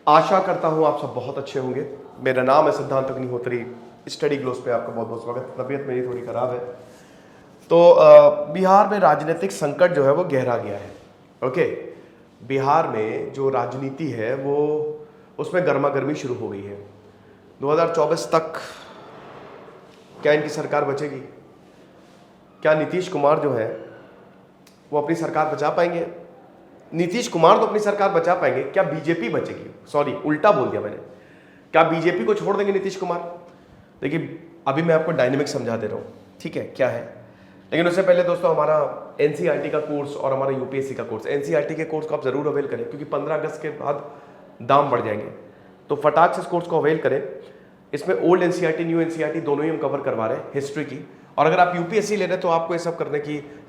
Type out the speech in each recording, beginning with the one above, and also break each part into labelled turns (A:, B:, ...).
A: आशा करता हूँ आप सब बहुत अच्छे होंगे। मेरा नाम है सिद्धांत अग्निहोत्री। स्टडी ग्लोस पे आपका बहुत बहुत स्वागत। तबीयत मेरी थोड़ी खराब है। तो बिहार में राजनीतिक संकट जो है वो गहरा गया है। ओके, बिहार में जो राजनीति है वो उसमें गर्मा गर्मी शुरू हो गई है। 2024 तक क्या इनकी सरकार बचेगी? क्या नीतीश कुमार जो है वो अपनी सरकार बचा पाएंगे? नीतीश कुमार तो अपनी सरकार बचा पाएंगे, क्या बीजेपी बचेगी? सॉरी, उल्टा बोल दिया मैंने। क्या बीजेपी को छोड़ देंगे नीतीश कुमार? देखिए, अभी मैं आपको डायनेमिक समझा दे रहा हूँ, ठीक है, क्या है। लेकिन उससे पहले दोस्तों, हमारा एनसीईआरटी का कोर्स और हमारा यूपीएससी का कोर्स, एनसीईआरटी के कोर्स को आप जरूर अवेल करें, क्योंकि 15 अगस्त के बाद दाम बढ़ जाएंगे। तो फटाक से इस कोर्स को अवेल करें। इसमें ओल्ड एनसीईआरटी, न्यू एनसीईआरटी दोनों ही हम कवर करवा रहे हैं, हिस्ट्री की। और अगर आप यूपीएससी ले रहे हैं तो आपको ये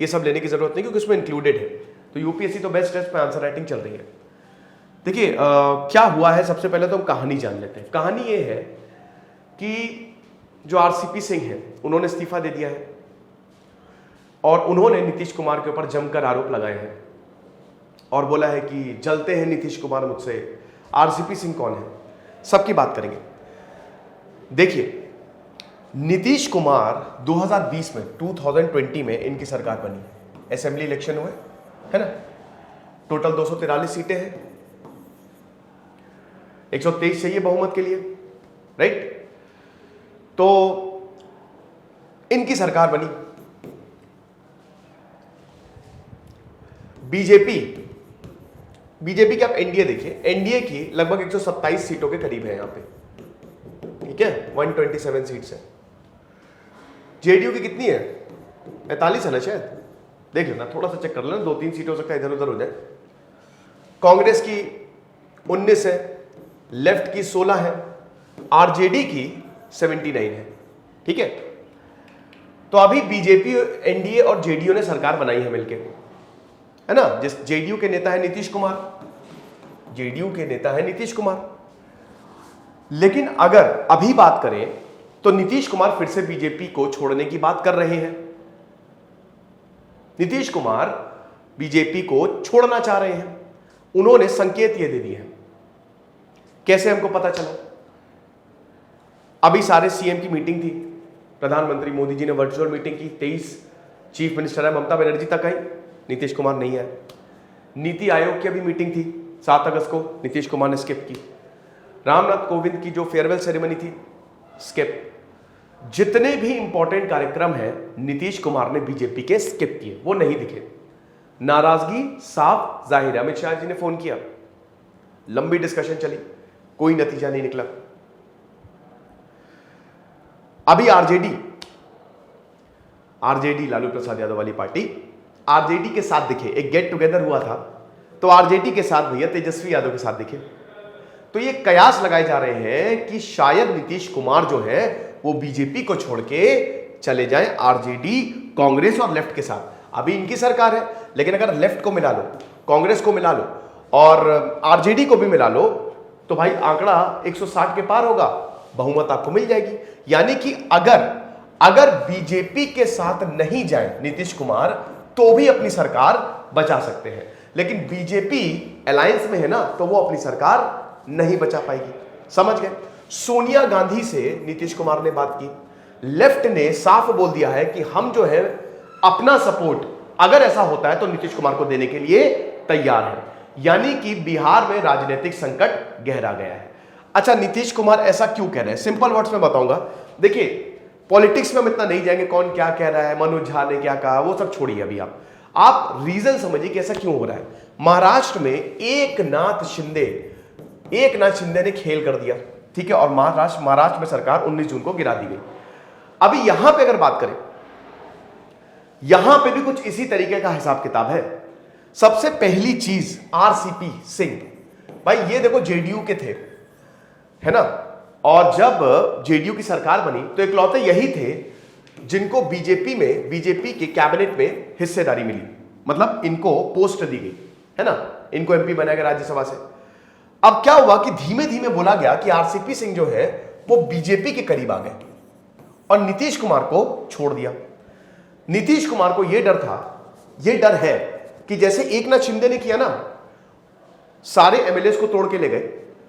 A: सब लेने की जरूरत नहीं, क्योंकि उसमें इंक्लूडेड है। तो यूपीएससी तो बेस्ट है, इसमें आंसर राइटिंग चल रही है। देखिए क्या हुआ है, सबसे पहले तो हम कहानी जान लेते हैं। कहानी ये है कि जो आरसीपी सिंह है उन्होंने इस्तीफा दे दिया है और उन्होंने नीतीश कुमार के ऊपर जमकर आरोप लगाए हैं और बोला है कि जलते हैं नीतीश कुमार मुझसे। आरसीपी सिंह कौन है, सबकी बात करेंगे। देखिए, नीतीश कुमार 2020 में इनकी सरकार बनी, असेंबली इलेक्शन हुए, है ना। टोटल 243 सीटें हैं, 123 चाहिए बहुमत के लिए, राइट। तो इनकी सरकार बनी। बीजेपी की आप एनडीए देखिए, एनडीए की लगभग 127 सीटों के करीब है यहां पे, ठीक है, 127 सीट्स है। जेडीयू की कितनी है? 45 है ना शायद, देख लेना, थोड़ा सा चेक कर लेना, 2-3 सीट हो सकता है इधर उधर हो जाए। कांग्रेस की 19 है, लेफ्ट की 16 है, आरजेडी की 79 है, ठीक है। तो अभी बीजेपी, एनडीए और जेडीयू ने सरकार बनाई है मिलके, है ना। जिस जेडीयू के नेता है नीतीश कुमार, लेकिन अगर अभी बात करें तो नीतीश कुमार फिर से बीजेपी को छोड़ने की बात कर रहे हैं। नीतीश कुमार बीजेपी को छोड़ना चाह रहे हैं। उन्होंने संकेत ये दे दिए हैं। कैसे हमको पता चला? अभी सारे सीएम की मीटिंग थी, प्रधानमंत्री मोदी जी ने वर्चुअल मीटिंग की, 23 चीफ मिनिस्टर है, ममता बनर्जी तक आई, नीतीश कुमार नहीं आए। नीति आयोग की अभी मीटिंग थी 7 अगस्त को, नीतीश कुमार ने स्किप की। रामनाथ कोविंद की जो फेयरवेल सेरेमनी थी, स्किप। जितने भी इंपॉर्टेंट कार्यक्रम हैं नीतीश कुमार ने बीजेपी के स्किप किए, वो नहीं दिखे। नाराजगी साफ जाहिर है। अमित शाह जी ने फोन किया, लंबी डिस्कशन चली, कोई नतीजा नहीं निकला। अभी आरजेडी लालू प्रसाद यादव वाली पार्टी आरजेडी के साथ दिखे, एक गेट टुगेदर हुआ था, तो आरजेडी के साथ भैया तेजस्वी यादव के साथ दिखे। तो ये कयास लगाए जा रहे हैं कि शायद नीतीश कुमार जो है वो बीजेपी को छोड़ के चले जाएं आरजेडी, कांग्रेस और लेफ्ट के साथ। अभी इनकी सरकार है, लेकिन अगर लेफ्ट को मिला लो, कांग्रेस को मिला लो और आरजेडी को भी मिला लो, तो भाई आंकड़ा 160 के पार होगा, बहुमत आपको मिल जाएगी। यानी कि अगर बीजेपी के साथ नहीं जाए नीतीश कुमार तो भी अपनी सरकार बचा सकते हैं, लेकिन बीजेपी अलायंस में है ना, तो वो अपनी सरकार नहीं बचा पाएगी। समझ गए? सोनिया गांधी से नीतीश कुमार ने बात की, लेफ्ट ने साफ बोल दिया है कि हम जो है अपना सपोर्ट अगर ऐसा होता है तो नीतीश कुमार को देने के लिए तैयार है। यानी कि बिहार में राजनीतिक संकट गहरा गया है। अच्छा, नीतीश कुमार ऐसा क्यों कह रहे हैं? सिंपल वर्ड्स में बताऊंगा। देखिए, पॉलिटिक्स में हम इतना नहीं जाएंगे, कौन क्या कह रहा है, मनोज झा ने क्या कहा, वो सब छोड़िए। अभी आप रीजन समझिए कि ऐसा क्यों हो रहा है। महाराष्ट्र में एक नाथ शिंदे ने खेल कर दिया, ठीक है, और महाराष्ट्र में सरकार 19 जून को गिरा दी गई। अभी यहां पे अगर बात करें, यहां पे भी कुछ इसी तरीके का हिसाब किताब है। सबसे पहली चीज, आरसीपी सिंह, भाई ये देखो जेडीयू के थे, है ना, और जब जेडीयू की सरकार बनी तो इकलौते यही थे जिनको बीजेपी के कैबिनेट में हिस्सेदारी मिली, मतलब इनको पोस्ट दी गई, है ना, इनको एमपी बनाया गया राज्यसभा से। अब क्या हुआ कि धीमे धीमे बोला गया कि आरसीपी सिंह जो है वो बीजेपी के करीब आ गए और नीतीश कुमार को छोड़ दिया। नीतीश कुमार को यह डर है कि जैसे एकनाथ शिंदे ने किया ना, सारे एमएलए को तोड़ के ले गए,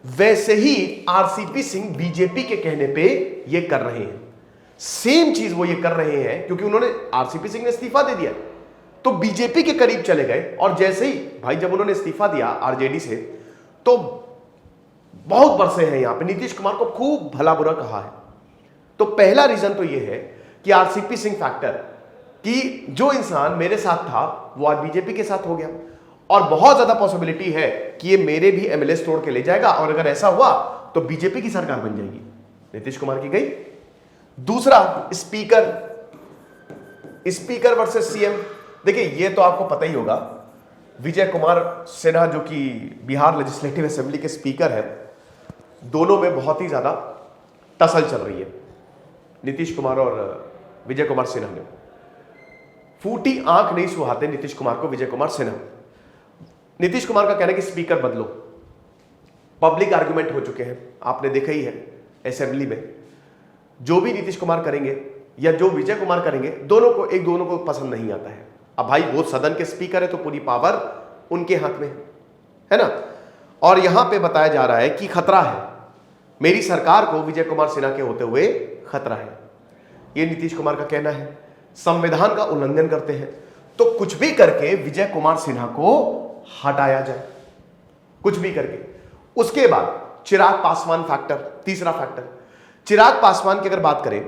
A: वैसे ही आरसीपी सिंह बीजेपी के कहने पे ये कर रहे हैं। सेम चीज वो ये कर रहे हैं क्योंकि उन्होंने, आरसीपी सिंह ने इस्तीफा दे दिया तो बीजेपी के करीब चले गए। और जैसे ही भाई जब उन्होंने इस्तीफा दिया आरजेडी से, तो बहुत बरसे हैं यहां पे, नीतीश कुमार को खूब भला बुरा कहा है। तो पहला रीजन तो ये है कि आरसीपी सिंह फैक्टर, कि जो इंसान मेरे साथ था वो आज बीजेपी के साथ हो गया, और बहुत ज्यादा पॉसिबिलिटी है कि ये मेरे भी एमएलए तोड़ के ले जाएगा, और अगर ऐसा हुआ तो बीजेपी की सरकार बन जाएगी। नीतीश कुमार की गई। दूसरा, स्पीकर वर्सेस सीएम। देखिए ये तो आपको पता ही होगा, विजय कुमार सिन्हा जो कि बिहार लेजिस्लेटिव असेंबली के स्पीकर है, दोनों में बहुत ही ज्यादा टसल चल रही है। नीतीश कुमार और विजय कुमार सिन्हा ने फूटी आंख नहीं सुहाते नीतीश कुमार को विजय कुमार सिन्हा। नीतीश कुमार का कहना है कि स्पीकर बदलो। पब्लिक आर्गुमेंट हो चुके हैं, आपने देखा ही है असेंबली में। जो भी नीतीश कुमार करेंगे या जो विजय कुमार करेंगे, दोनों को पसंद नहीं आता है। अब भाई वो सदन के स्पीकर है तो पूरी पावर उनके हाथ में है ना। और यहां पे बताया जा रहा है कि खतरा है, मेरी सरकार को विजय कुमार सिन्हा के होते हुए खतरा है। ये नीतीश कुमार का कहना है। संविधान का उल्लंघन करते हैं तो कुछ भी करके विजय कुमार सिन्हा को हटाया जाए, कुछ भी करके। उसके बाद चिराग पासवान फैक्टर, तीसरा फैक्टर। चिराग पासवान की अगर बात करें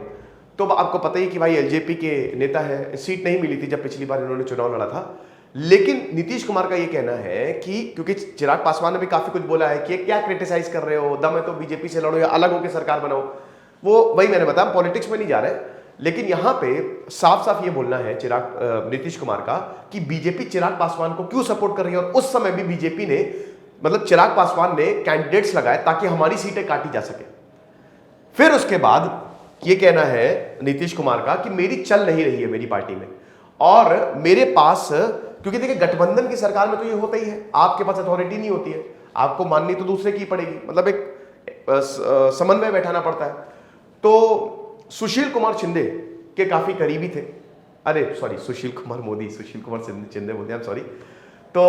A: तो आपको पता ही कि भाई एलजेपी के नेता है, सीट नहीं मिली थी जब पिछली बार इन्होंने चुनाव लड़ा था। लेकिन नीतीश कुमार का यह कहना है कि क्योंकि चिराग पासवान ने भी काफी कुछ बोला है कि क्या क्रिटिसाइज कर रहे हो, दम है तो बीजेपी से लड़ो या अलग होकर सरकार बनाओ। वो वही मैंने बताया, पॉलिटिक्स में नहीं जा रहे, लेकिन यहां पे साफ साफ ये बोलना है नीतीश कुमार का कि बीजेपी चिराग पासवान को क्यों सपोर्ट कर रही है। और उस समय भी बीजेपी ने, मतलब चिराग पासवान ने कैंडिडेट्स लगाए ताकि हमारी सीटें काटी जा सके। फिर उसके बाद ये कहना है नीतीश कुमार का कि मेरी चल नहीं रही है मेरी पार्टी में, और मेरे पास, क्योंकि देखिए गठबंधन की सरकार में तो ये होता ही है, आपके पास अथॉरिटी नहीं होती है, आपको माननी तो दूसरे की पड़ेगी, मतलब एक समन्वय बैठाना पड़ता है। तो सुशील कुमार शिंदे के काफी करीबी थे, सुशील कुमार शिंदे बोलते हैं, सॉरी। तो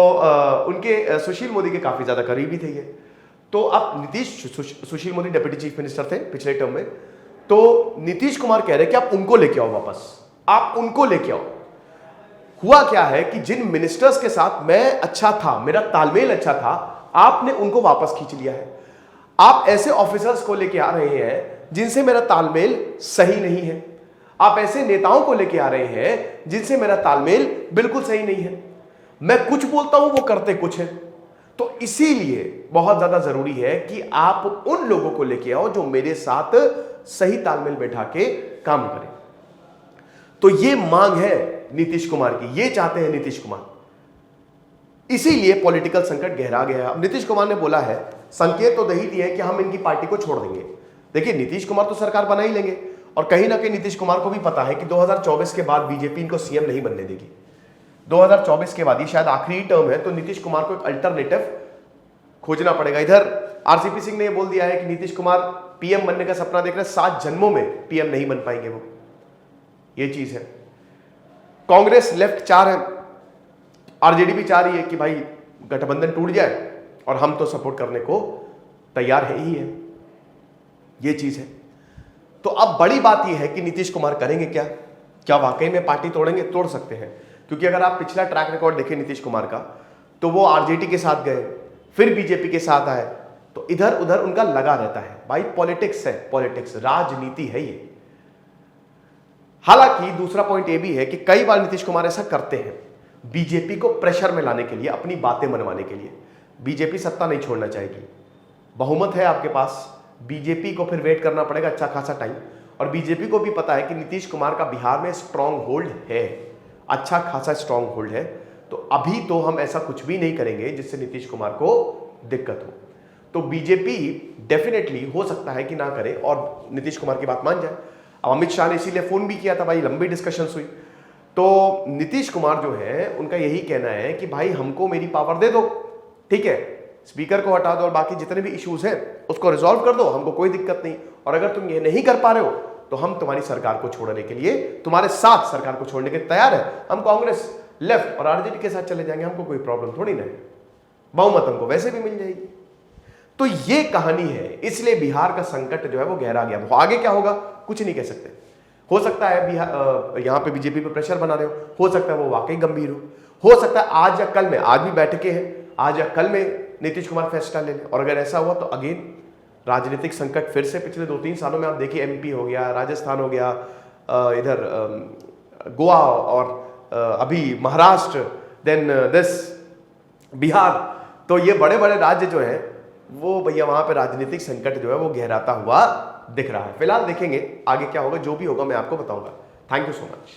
A: उनके सुशील मोदी के काफी ज्यादा करीबी थे ये। तो अब Sushil Modi deputy chief minister थे पिछले टर्म में, तो नीतीश कुमार कह रहे हैं कि आप उनको लेके आओ वापस, आप उनको लेके आओ। हुआ क्या है कि जिन मिनिस्टर्स के साथ मैं अच्छा था, मेरा तालमेल अच्छा था, आपने उनको वापस खींच लिया है। आप ऐसे ऑफिसर्स को लेके आ रहे हैं जिनसे मेरा तालमेल सही नहीं है, आप ऐसे नेताओं को लेके आ रहे हैं जिनसे मेरा तालमेल बिल्कुल सही नहीं है। मैं कुछ बोलता हूं, वो करते कुछ है। तो इसीलिए बहुत ज्यादा जरूरी है कि आप उन लोगों को लेके आओ जो मेरे साथ सही तालमेल बैठा के काम करें। तो ये मांग है नीतीश कुमार की, ये चाहते हैं नीतीश कुमार। इसीलिए पॉलिटिकल संकट गहरा गया है। अब नीतीश कुमार ने बोला है, संकेत तो दे ही दिए कि हम इनकी पार्टी को छोड़ देंगे। देखिए नीतीश कुमार तो सरकार बना ही लेंगे, और कहीं ना कहीं नीतीश कुमार को भी पता है कि 2024 के बाद बीजेपी इनको सीएम नहीं बनने देगी। 2024 के बाद, ये शायद आखिरी टर्म है, तो नीतीश कुमार को एक अल्टरनेटिव खोजना पड़ेगा। इधर आरसीपी सिंह ने यह बोल दिया है कि नीतीश कुमार पीएम बनने का सपना देख रहे हैं, 7 जन्मों में पीएम नहीं बन पाएंगे वो, ये चीज है। कांग्रेस लेफ्ट चाह रहे हैं, आरजेडी भी चाह रही है कि भाई गठबंधन टूट जाए, और हम तो सपोर्ट करने को तैयार है ही है, ये चीज है। तो अब बड़ी बात यह है कि नीतीश कुमार करेंगे क्या वाकई में पार्टी तोड़ेंगे? तोड़ सकते हैं, क्योंकि अगर आप पिछला ट्रैक रिकॉर्ड देखें नीतीश कुमार का, तो वो आरजेडी के साथ गए, फिर बीजेपी के साथ आए, तो इधर उधर उनका लगा रहता है। भाई पॉलिटिक्स है, पॉलिटिक्स राजनीति है ये। हालांकि दूसरा पॉइंट ये भी है कि कई बार नीतीश कुमार ऐसा करते हैं बीजेपी को प्रेशर में लाने के लिए, अपनी बातें मनवाने के लिए। बीजेपी सत्ता नहीं छोड़ना चाहेगी, बहुमत है आपके पास, बीजेपी को फिर वेट करना पड़ेगा अच्छा खासा टाइम। और बीजेपी को भी पता है कि नीतीश कुमार का बिहार में स्ट्रांग होल्ड है, अच्छा खासा स्ट्रांग होल्ड है। तो अभी तो हम ऐसा कुछ भी नहीं करेंगे जिससे नीतीश कुमार को दिक्कत हो। तो बीजेपी डेफिनेटली हो सकता है कि ना करे और नीतीश कुमार की बात मान जाए। अब अमित शाह ने इसीलिए फोन भी किया था, भाई लंबी डिस्कशंस हुई। तो नीतीश कुमार जो है उनका यही कहना है कि भाई हमको मेरी पावर दे दो, ठीक है, स्पीकर को हटा दो और बाकी जितने भी इश्यूज हैं उसको रिजॉल्व कर दो, हमको कोई दिक्कत नहीं। और अगर तुम ये नहीं कर पा रहे हो तो हम तुम्हारी सरकार को छोड़ने के लिए, तुम्हारे साथ सरकार को छोड़ने के तैयार है। हम कांग्रेस, लेफ्ट और आरजेडी के साथ चले जाएंगे, हमको कोई प्रॉब्लम थोड़ी ना है, बहुमत हमको वैसे भी मिल जाएगी। तो ये कहानी है, इसलिए बिहार का संकट जो है वो गहरा गया। आगे क्या होगा कुछ नहीं कह सकते। हो सकता है बिहार यहां पे बीजेपी पे प्रेशर बना रहे हो सकता है वो वाकई गंभीर हो सकता है आज या कल में, आज भी बैठकें हैं, आज या कल में नीतीश कुमार फैसला ले लें। और अगर ऐसा हुआ तो अगेन राजनीतिक संकट फिर से पिछले 2-3 सालों में आप देखिए, एमपी हो गया, राजस्थान हो गया, इधर गोवा और अभी महाराष्ट्र, देन दिस बिहार। तो ये बड़े बड़े राज्य जो हैं वो भैया वहां पे राजनीतिक संकट जो है वो गहराता हुआ दिख रहा है। फिलहाल देखेंगे आगे क्या होगा, जो भी होगा मैं आपको बताऊंगा। Thank you so much.